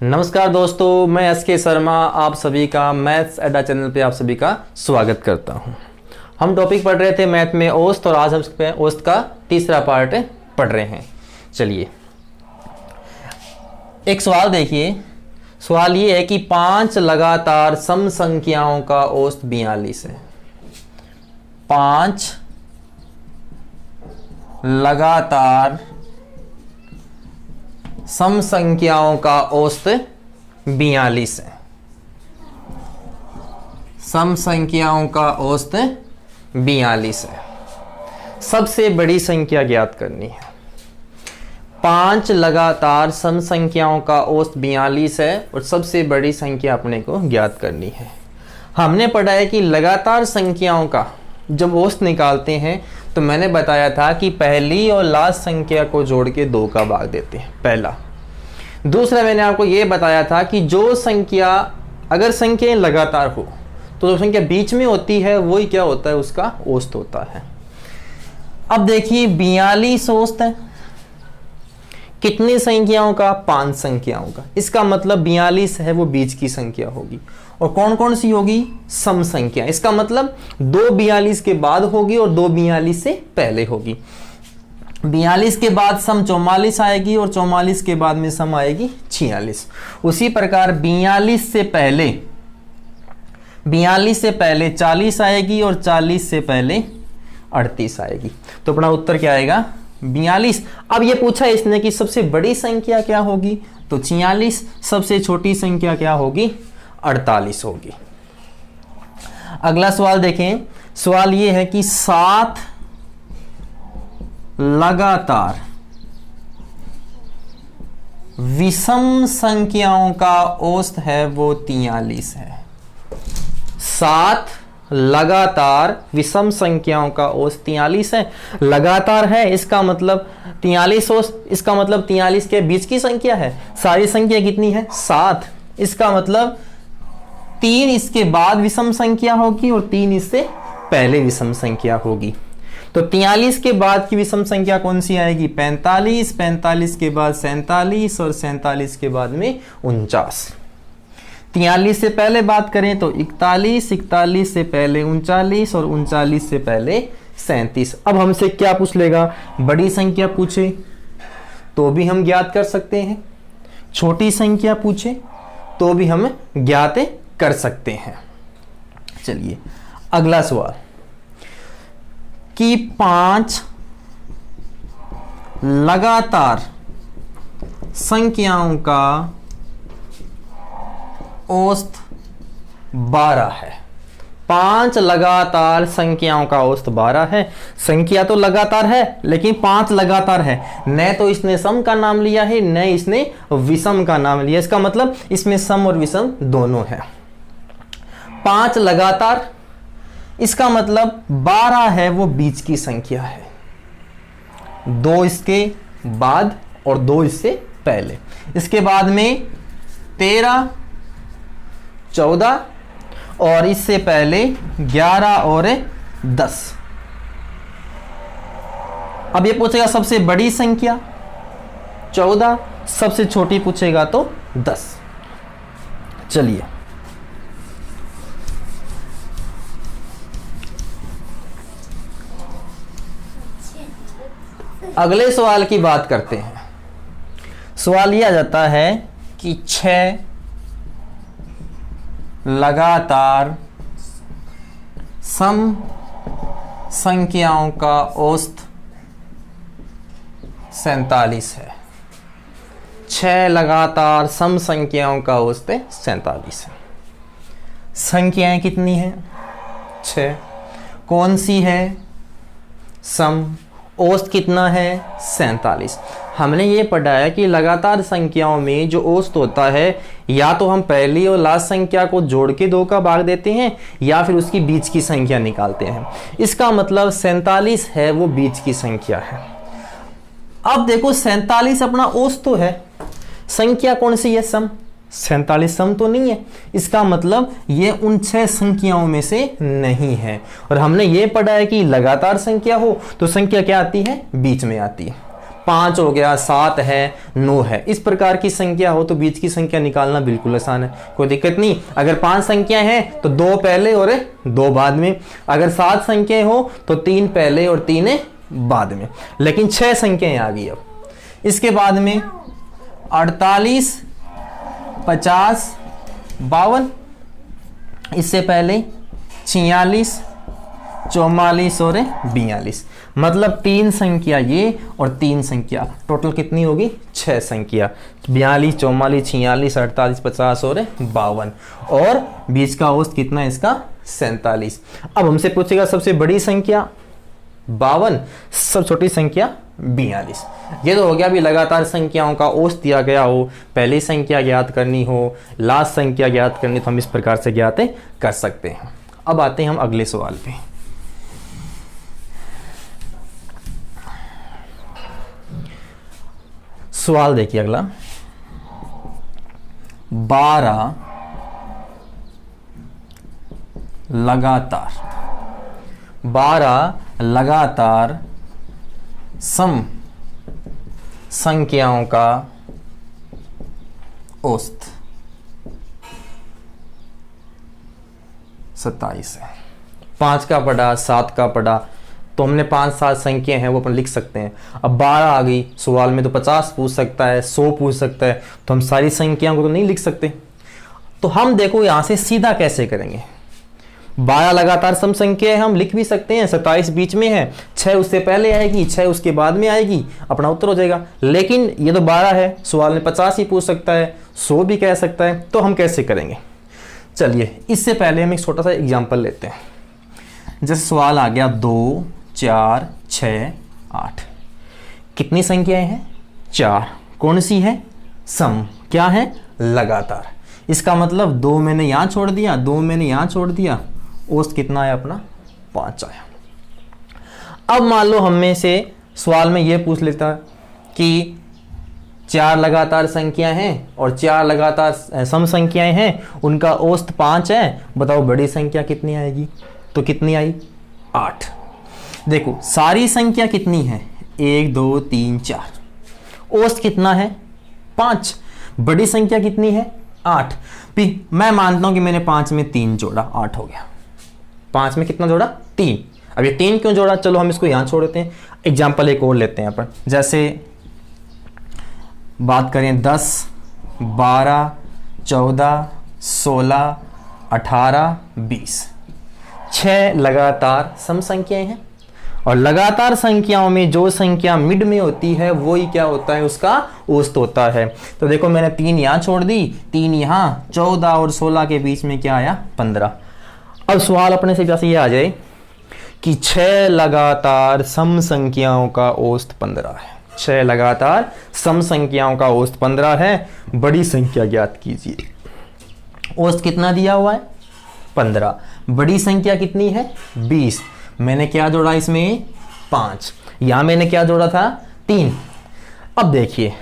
नमस्कार दोस्तों, मैं एसके शर्मा आप सभी का मैथ्स अड्डा चैनल पे आप सभी का स्वागत करता हूं। हम टॉपिक पढ़ रहे थे मैथ में औसत और आज हम औसत का तीसरा पार्ट पढ़ रहे हैं। चलिए एक सवाल देखिए। सवाल ये है कि 5 लगातार सम संख्याओं का औसत 42 है। 5 लगातार सम संख्याओं का औसत 42 है। सम संख्याओं का औसत 42 है। सबसे बड़ी संख्या ज्ञात करनी है। 5 लगातार सम संख्याओं का औसत 42 है और सबसे बड़ी संख्या अपने को ज्ञात करनी है। हमने पढ़ा है कि लगातार संख्याओं का जब औसत निकालते हैं तो मैंने बताया था कि पहली और लास्ट संख्या को जोड़ के 2 का भाग देते हैं, पहला। दूसरा मैंने आपको यह बताया था कि जो संख्या अगर संख्याएं लगातार हो तो जो संख्या बीच में होती है वही क्या होता है, उसका औसत होता है। अब देखिए 42 औसत है कितनी संख्याओं का, 5 संख्याओं का। इसका मतलब 42 है वो बीच की संख्या होगी। और कौन कौन सी होगी, सम संख्या। इसका मतलब 2 42 के बाद होगी और 2 42 से पहले होगी। 42 के बाद सम 44 आएगी और 44 के बाद में सम आएगी 46। उसी प्रकार 42 से पहले 40 आएगी और 40 से पहले 38 आएगी। तो अपना उत्तर क्या आएगा, 42। अब ये पूछा इसने कि सबसे बड़ी संख्या क्या होगी, तो 46। सबसे छोटी संख्या क्या होगी, 48 होगी। अगला सवाल देखें। सवाल ये है कि 7 लगातार विषम संख्याओं का औसत है वो 43 है। 7 लगातार विषम संख्याओं का औसत 43 है। लगातार है इसका मतलब 43 औसत, इसका मतलब 43 के बीच की संख्या है। सारी संख्या कितनी है, 7। इसका मतलब 3 इसके बाद विषम संख्या होगी और 3 इससे पहले विषम संख्या होगी। तो 43 के बाद की विषम संख्या कौन सी आएगी, 45। 45 के बाद 47 और 47 के बाद में 49। 43 से पहले बात करें तो 41, 41 से पहले 39 और 39 से पहले 37। अब हमसे क्या पूछ लेगा, बड़ी संख्या पूछे तो भी हम ज्ञात कर सकते हैं, छोटी संख्या पूछे तो भी हम ज्ञात कर सकते हैं। चलिए अगला सवाल कि 5 लगातार संख्याओं का औसत 12 है। 5 लगातार संख्याओं का औसत 12 है। संख्या तो लगातार है लेकिन 5 लगातार है। न तो इसने सम का नाम लिया है न इसने विषम का नाम लिया। इसका मतलब इसमें सम और विषम दोनों है। 5 लगातार, इसका मतलब 12 है वो बीच की संख्या है। 2 इसके बाद और 2 इससे पहले। इसके बाद में 13, 14 और इससे पहले 11 और 10। अब ये पूछेगा सबसे बड़ी संख्या 14, सबसे छोटी पूछेगा तो 10। चलिए अगले सवाल की बात करते हैं। सवाल यह आ जाता है कि 6 लगातार सम संख्याओं का औसत 47 है। 6 लगातार सम संख्याओं का औसत 47 है। संख्याएं कितनी हैं, 6। कौन सी है, सम। औसत कितना है, 47। हमने ये पढ़ा है कि लगातार संख्याओं में जो औसत होता है या तो हम पहली और लास्ट संख्या को जोड़ के 2 का भाग देते हैं या फिर उसकी बीच की संख्या निकालते हैं। इसका मतलब 47 है वो बीच की संख्या है। अब देखो 47 अपना औसत तो है, संख्या कौन सी है, सम। 47 सम तो नहीं है। इसका मतलब ये उन 6 संख्याओं में से नहीं है। और हमने ये पढ़ा है कि लगातार संख्या हो तो संख्या क्या आती है, बीच में आती है। 5 हो गया, 7 है, 9 है। इस प्रकार की संख्या हो तो बीच की संख्या निकालना बिल्कुल आसान है, कोई दिक्कत नहीं। अगर 5 संख्या हैं तो 2 पहले और 2 बाद में। अगर 7 संख्याएं हो तो 3 पहले और 3 बाद में। लेकिन 6 संख्याएं आ गई। अब इसके बाद में 48, 50, 52, इससे पहले 46, 44 और 42। मतलब 3 संख्या ये और 3 संख्या, टोटल कितनी होगी? 6 संख्या। 42, 44, 46, 48, 50 और 52। और बीच का औसत कितना है इसका? 47। अब हमसे पूछेगा सबसे बड़ी संख्या 52, सब छोटी संख्या 42। ये तो हो गया अभी लगातार संख्याओं का औसत दिया गया हो, पहली संख्या ज्ञात करनी हो, लास्ट संख्या ज्ञात करनी, तो हम इस प्रकार से ज्ञात कर सकते हैं। अब आते हैं हम अगले सवाल पे। सवाल देखिए अगला, 12 लगातार सम संख्याओं का औसत 27 है। 5 का पढ़ा, 7 का पढ़ा, तो हमने 5-7 संख्या हैं वो अपन लिख सकते हैं। अब 12 आ गई सवाल में तो 50 पूछ सकता है, 100 पूछ सकता है, तो हम सारी संख्याओं को तो नहीं लिख सकते। तो हम देखो यहां से सीधा कैसे करेंगे। 12 लगातार सम संख्या है, हम लिख भी सकते हैं। 27 बीच में है, 6 उससे पहले आएगी, 6 उसके बाद में आएगी, अपना उत्तर हो जाएगा। लेकिन ये तो 12 है, सवाल में 50 ही पूछ सकता है, 100 भी कह सकता है, तो हम कैसे करेंगे? चलिए इससे पहले हम एक छोटा सा एग्जाम्पल लेते हैं। जैसे सवाल आ गया 2, 4, 6, 8। कितनी संख्याएं हैं? 4। कौन सी है? सम। क्या है? लगातार। इसका मतलब 2 मैंने यहां छोड़ दिया, 2 मैंने यहां छोड़ दिया, औसत कितना है अपना? 5 आया। अब मान लो हम में से सवाल में यह पूछ लेता कि 4 लगातार संख्या हैं और 4 लगातार सम संख्याएं हैं, उनका औसत 5 है, बताओ बड़ी संख्या कितनी आएगी? तो कितनी आई? 8। देखो सारी संख्या कितनी है? 1, 2, 3, 4। औसत कितना है? 5। बड़ी संख्या कितनी है? 8। मैं मानता हूं कि मैंने 5 में 3 जोड़ा, 8 हो गया। 5 में कितना जोड़ा? 3। अब ये 3 क्यों जोड़ा? चलो हम इसको यहां छोड़ देते हैं। एग्जाम्पल एक और लेते हैं अपन। जैसे बात करें 10, 12, 14, 16, 18, 20। 6 लगातार सम संख्याएं हैं और लगातार संख्याओं में जो संख्या मिड में होती है वो ही क्या होता है? उसका औसत होता है। तो देखो मैंने 3 यहां छोड़ दी, 3 यहां, 14 और 16 के बीच में क्या आया? 15। अब सवाल अपने से जैसे ये आ जाए कि 6 लगातार सम संख्याओं का औसत 15 है। 6 लगातार सम संख्याओं का औसत 15 है, बड़ी संख्या ज्ञात कीजिए। औसत कितना दिया हुआ है? 15। बड़ी संख्या कितनी है? 20। मैंने क्या जोड़ा इसमें? 5। यहां मैंने क्या जोड़ा था? 3। अब देखिए,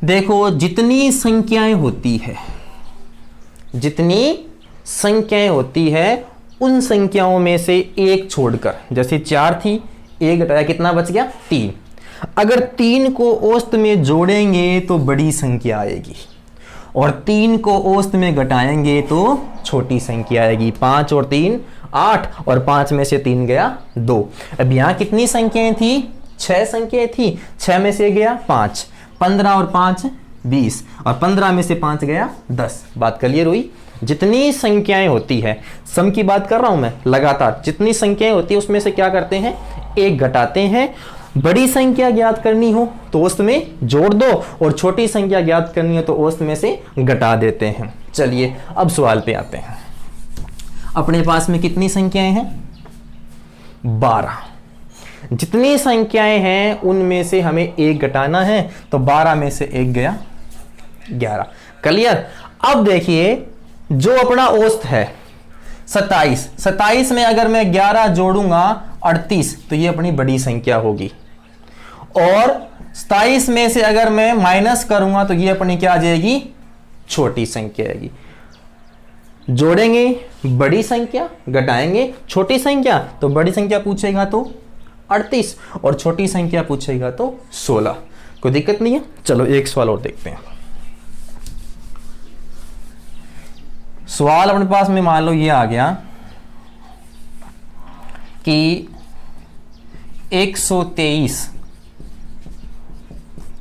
देखो जितनी संख्याएं होती है उन संख्याओं में से एक छोड़कर, जैसे 4 थी, 1 घटाया, कितना बच गया? 3। अगर 3 को औसत में जोड़ेंगे तो बड़ी संख्या आएगी और 3 को औसत में घटाएंगे तो छोटी संख्या आएगी। 5 और 3 8 और 5 में से 3 गया 2। अब यहां कितनी संख्याएं थी? 6 संख्याएं थी, 6 में से गया 5, 15 और 5 20 और 15 में से 5 गया 10। बात क्लियर हुई? जितनी संख्याएं होती है, सम की बात कर रहा हूं मैं, लगातार जितनी संख्याएं होती है उसमें से क्या करते हैं? एक घटाते हैं। बड़ी संख्या ज्ञात करनी हो तो औसत में जोड़ दो और छोटी संख्या ज्ञात करनी हो तो औसत में से घटा देते हैं। चलिए अब सवाल पे आते हैं। अपने पास में कितनी संख्याएं हैं? 12। जितनी संख्याएं हैं उनमें से हमें एक घटाना है, तो 12 में से एक गया 11। क्लियर? अब देखिए जो अपना औसत है 27, 27 में अगर मैं 11 जोड़ूंगा 38, तो ये अपनी बड़ी संख्या होगी। और 27 में से अगर मैं माइनस करूंगा तो ये अपनी क्या आ जाएगी? छोटी संख्या आएगी। जोड़ेंगे बड़ी संख्या, घटाएंगे छोटी संख्या, तो बड़ी संख्या पूछेगा तो 38 और छोटी संख्या पूछेगा तो 16। कोई दिक्कत नहीं है। चलो एक सवाल और देखते हैं। सवाल अपने पास में मान लो ये आ गया कि 123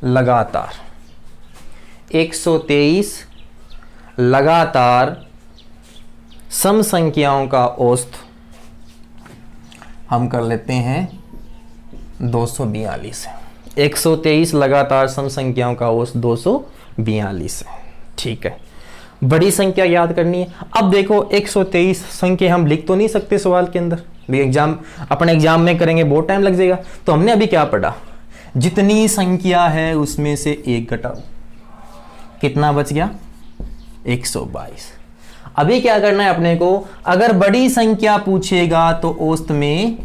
लगातार 123 लगातार सम संख्याओं का औसत हम कर लेते हैं 242 है। 123 लगातार सम संख्याओं का औसत 242 है। ठीक है, बड़ी संख्या याद करनी है। अब देखो 123 संख्या हम लिख तो नहीं सकते सवाल के अंदर, अपने एग्जाम में करेंगे बहुत टाइम लग जाएगा। तो हमने अभी क्या पढ़ा, जितनी संख्या है उसमें से एक घटाओ, कितना बच गया 122। अभी क्या करना है अपने को, अगर बड़ी संख्या पूछेगा तो औसत में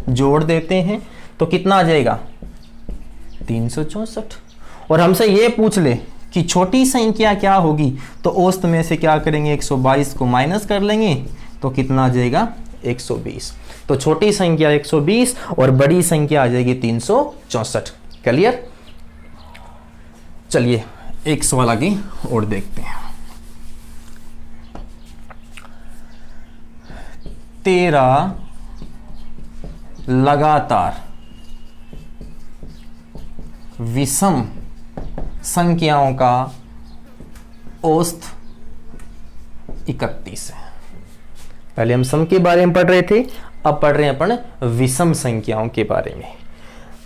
जोड़ देते हैं, तो कितना आ जाएगा 364। और हमसे ये पूछ ले कि छोटी संख्या क्या होगी, तो औसत में से क्या करेंगे 122 को माइनस कर लेंगे, तो कितना आ जाएगा 120। तो छोटी संख्या 120 और बड़ी संख्या आ जाएगी 364। क्लियर। चलिए एक सवाल आगे और देखते हैं। 13 लगातार विषम संख्याओं का औसत 31 है। पहले हम सम के बारे में पढ़ रहे थे, अब पढ़ रहे हैं अपन विषम संख्याओं के बारे में।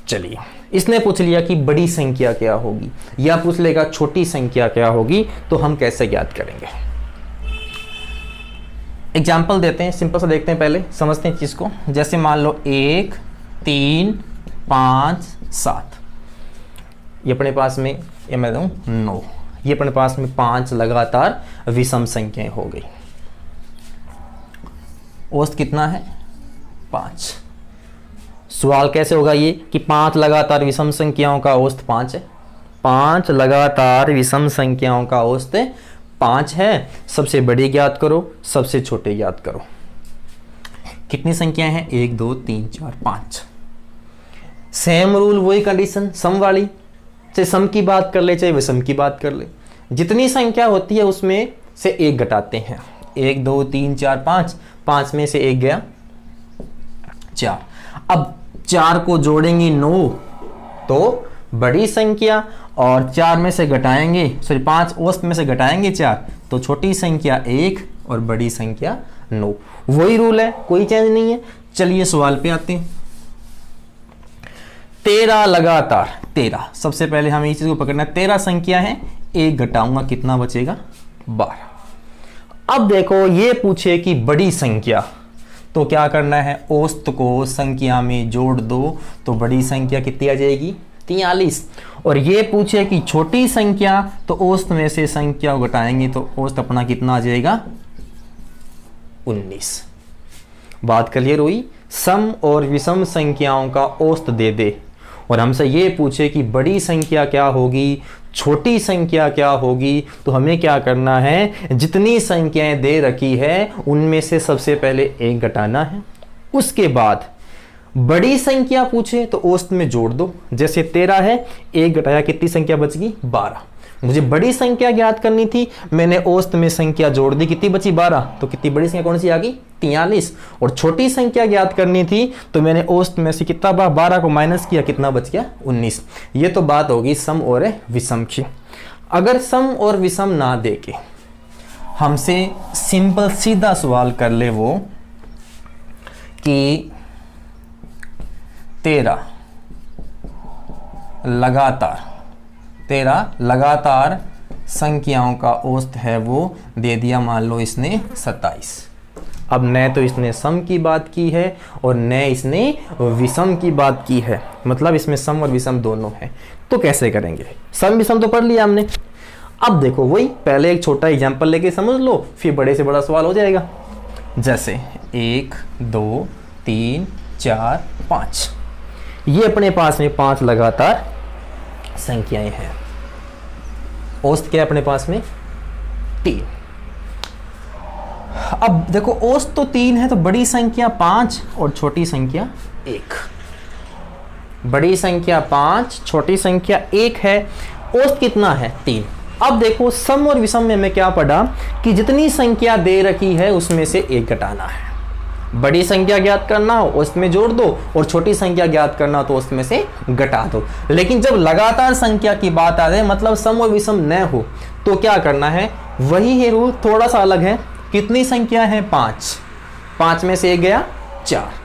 चलिए, इसने पूछ लिया कि बड़ी संख्या क्या होगी, या पूछ लेगा छोटी संख्या क्या होगी, तो हम कैसे ज्ञात करेंगे। एग्जाम्पल देते हैं, सिंपल सा देखते हैं, पहले समझते हैं चीज को। जैसे मान लो 1 3 5 7, ये अपने पास में, ये मैं दूं 9, ये अपने पास में 5 लगातार विषम संख्याएं हो गई। औसत कितना है 5। सवाल कैसे होगा ये कि 5 लगातार विषम संख्याओं का औसत 5 है। 5 लगातार विषम संख्याओं का औसत 5 है। सबसे बड़ी ज्ञात करो, सबसे छोटे ज्ञात करो। कितनी संख्याएं हैं 1 2 3 4 5। सेम रूल, वही कंडीशन सम वाली, चाहे सम की बात कर ले चाहे विषम की बात कर ले, जितनी संख्या होती है उसमें से एक घटाते हैं। 1 2 3 4 5, 5 में से एक गया 4। अब 4 को जोड़ेंगे 9 तो बड़ी संख्या, और 4 में से घटाएंगे, सॉरी 5 औसत में से घटाएंगे 4, तो छोटी संख्या 1 और बड़ी संख्या 9। वही रूल है, कोई चेंज नहीं है। चलिए सवाल पे आते हैं। 13 लगातार 13, सबसे पहले हमें इस चीज को पकड़ना है। 13 संख्या है, एक घटाऊंगा कितना बचेगा 12। अब देखो ये पूछे कि बड़ी संख्या, तो क्या करना है, औसत को संख्या में जोड़ दो, तो बड़ी संख्या कितनी आ जाएगी 43। और ये पूछे कि छोटी संख्या, तो औसत में से संख्या घटाएंगे, तो औसत अपना कितना आ जाएगा 19। बात क्लियर हुई। सम और विषम संख्याओं का औसत दे दे और हमसे ये पूछे कि बड़ी संख्या क्या होगी, छोटी संख्या क्या होगी, तो हमें क्या करना है, जितनी संख्याएं दे रखी है उनमें से सबसे पहले एक घटाना है। उसके बाद बड़ी संख्या पूछे तो औसत में जोड़ दो। जैसे 13 है, एक घटाया कितनी संख्या बच गई 12। मुझे बड़ी संख्या ज्ञात करनी थी, मैंने औसत में संख्या जोड़ दी, कितनी बची 12। तो कितनी बड़ी संख्या कौन सी आ गई 43। और छोटी संख्या ज्ञात करनी थी, तो मैंने औसत में से कितना 12 को माइनस किया, कितना बच गया 19। ये तो बात होगी सम और विषम की। अगर सम और विषम ना दे के हमसे सिंपल सीधा सवाल कर ले वो कि 13 लगातार संख्याओं का औसत है, वो दे दिया मान लो इसने 27। अब न तो इसने सम की बात की है और न इसने विषम की बात की है, मतलब इसमें सम और विषम दोनों है। तो कैसे करेंगे, सम विषम तो पढ़ लिया हमने। अब देखो वही पहले एक छोटा एग्जांपल लेके समझ लो, फिर बड़े से बड़ा सवाल हो जाएगा। जैसे 1 2 3 4 5, ये अपने पास में 5 लगातार संख्याएं हैं। औसत क्या है अपने पास में 3। अब देखो औसत तो 3 है, तो बड़ी संख्या 5 और छोटी संख्या 1। बड़ी संख्या 5, छोटी संख्या 1 है, औसत कितना है 3। अब देखो सम और विषम में मैं क्या पढ़ा कि जितनी संख्या दे रखी है उसमें से 1 घटाना है। बड़ी संख्या ज्ञात करना हो उसमें जोड़ दो, और छोटी संख्या ज्ञात करना तो उसमें से घटा दो। लेकिन जब लगातार संख्या की बात आ जाए, मतलब सम और विषम न हो, तो क्या करना है, वही है रूल, थोड़ा सा अलग है। कितनी संख्या है 5, 5 में से 1 गया 4।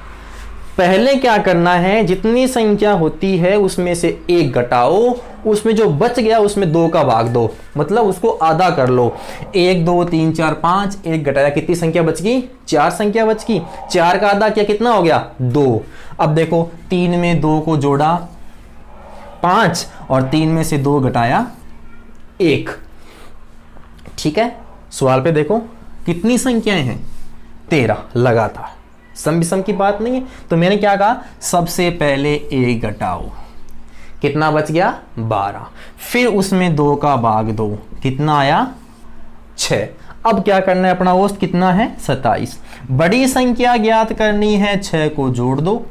पहले क्या करना है, जितनी संख्या होती है उसमें से 1 घटाओ, उसमें जो बच गया उसमें 2 का भाग दो, मतलब उसको आधा कर लो। 1 2 3 4 5, 1 घटाया, कितनी संख्या बच गई, 4 संख्या बच गई। 4 का आधा किया, कितना हो गया 2। अब देखो 3 में 2 को जोड़ा 5, और 3 में से 2 घटाया 1। ठीक है, सवाल पे देखो कितनी संख्याएं हैं, 13 लगातार। सम विषम की बात नहीं है, तो मैंने क्या कहा, सबसे पहले 1 घटाओ, कितना बच गया 12, फिर उसमें 2 का भाग दो, कितना आया 6। अब क्या करना है, अपना औसत कितना है 27। बड़ी संख्या ज्ञात करनी है, 6 को जोड़ दो,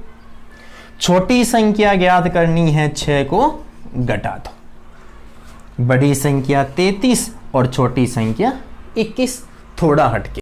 छोटी संख्या ज्ञात करनी है, 6 को घटा दो। बड़ी संख्या 33 और छोटी संख्या 21, थोड़ा हटके।